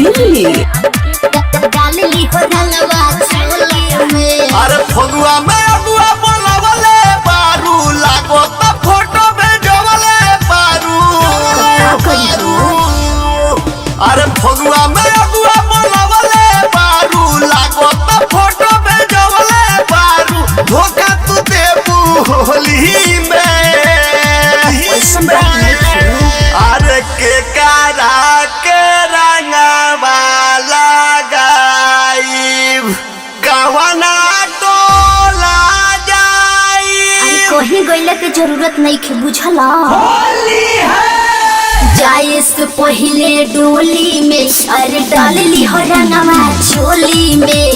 दिल्ली। डालली हो रंगवा चोली में। अरे फगुआ में अगुआ बोलावले बारू लागो त फोटो भेजवले बारू। अरे फगुआ में अगुआ बोलावले बारू लागो त फोटो भेजवले बारू। धोखा तू देबू होली में। अरे के कारा के रंगवा लगाई कवना टोला जाई। अरे कहीं गइला के जरूरत नहीं के बुझला। होली है जाए से पहले डोली में अरे डालली हो रंगवा चोली में।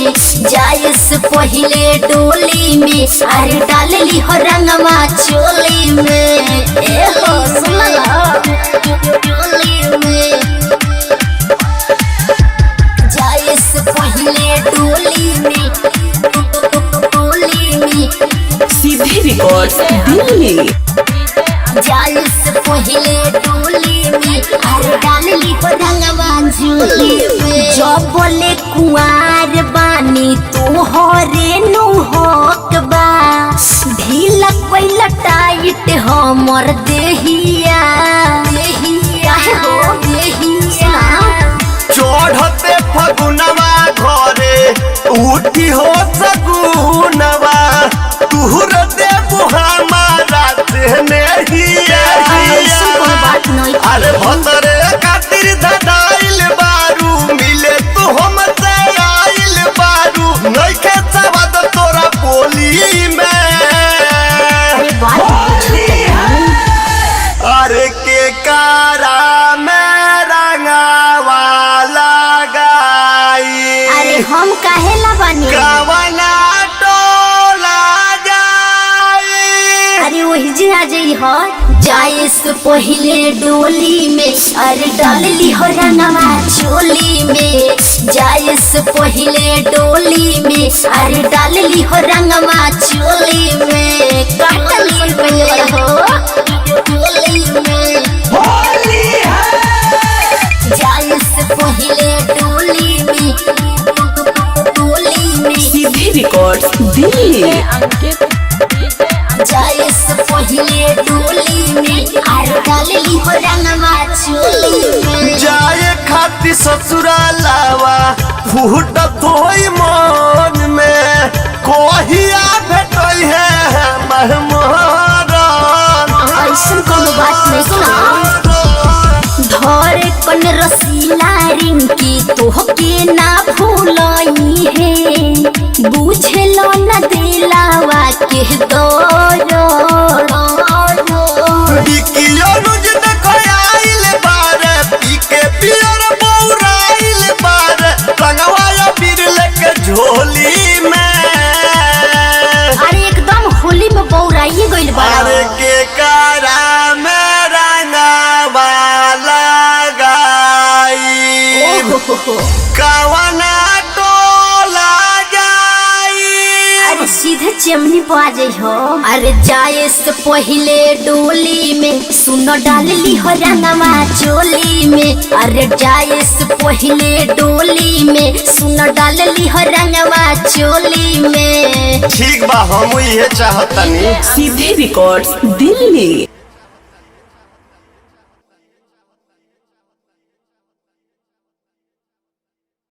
जाए से पहले डोली में अरे डालली हो रंगवा चोली में। ए हो सुनला चोली में। जाए से पहले डोली में सीधे रिकॉर्ड्स दिल्ली। जाए से पहले डोली में अरे डालली हो रंगवा चोली में। जब बोले कुआर बानी तू हरे नु हक बा। ढीला कोइला टाइट हमर देहिया हो देहिया। चढ़ते फगुनवा घरे उठी हो सगुनवा। तुहर देबू हमारा से नहिया। बात नहीं। अरे भतरे खातिर धदाइल बारू मिले तू हमसे आइल बारू। नइखे सवाद तोरा बोली में। अरे के कारा में रंगवा लगाई। अरे हम काहेला बनी। कवना टोला जाई। अरे वही जे आ जाई हो। जाए से पहले डोली में अरे डालली हो रंगवा चोली में। जाए से पहले डोली में अरे डालली हो रंगवा चोली में। कटली पहले हो चोली में। होली है जाए से पहले डोली में सीधे रिकॉर्ड्स दिल्ली। जाए से पहले डोली में अरे डालली हो रंगवा चोली में। जाए खाती ससुरालावा फूट धोई मन में। कोहिया भेटई है महमोहरन। ऐसन कोनो बात नहीं सुना। धरे कन रसीला रिंकी तोहके ना भूलई है। बुझलो न दिलावा के दौर। बिकियो रुज देखयाइल बारे पीके पियर बौराइल बारे। रंगवा बिरले के झोली में। अरे एकदम होली में बौराइए गइल बा। अरे के कारा में रंगवा लगाई। कवना टोला जाई। अरे सीधे चिमनी पे आ जाइ हो। अरे जाए से पहले डोली में सुनो डालली हो रंगवा चोली में। अरे जाए से पहले डोली में सुनो डालली हो रंगवा चोली में। ठीक बा हम ये चाहतनी। सीधे रिकॉर्ड्स दिल्ली।